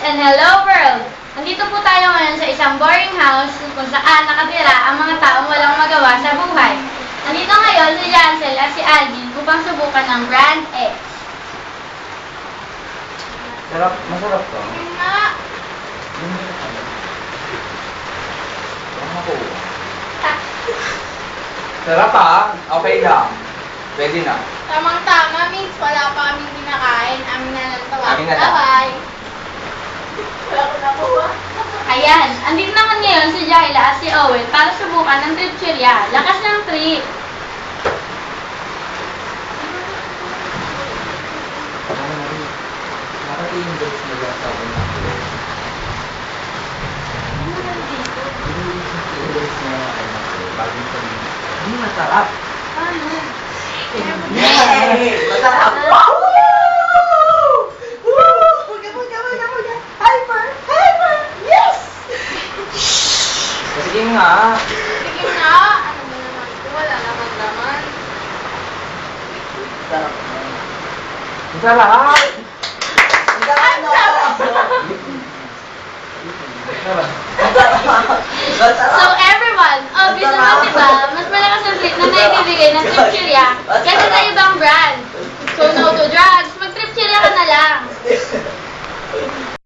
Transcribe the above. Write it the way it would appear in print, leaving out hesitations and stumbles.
and hello world! Nandito po tayo ngayon sa isang boring house kung saan nakatira ang mga taong walang magawa sa buhay. Nandito ngayon si Jancel at si Alvin upang subukan ng Brand X. Masarap to. Nga! Sarap ah. Okay lang. Pwede na. Tamang-tama, miss. Wala pa kaming kinakain. Amin na lang tawa. Amin na lang. Bye-bye! Wala ko nakuha. Ayan, andito naman ngayon si Jaila at si Owen para subukan ng tripcheria. Lakas ng trip! Nakaka-index na lang sa una ko. Bagong sabihin. Hindi masarap. Yay! Masarap! Wow! Hyper! Yes! Sige nga. Sige nga! Ano mo naman ito? Wala naman naman. Masarap! So everyone, obvious naman diba, mas malakas ang trip na naibibigay ng trip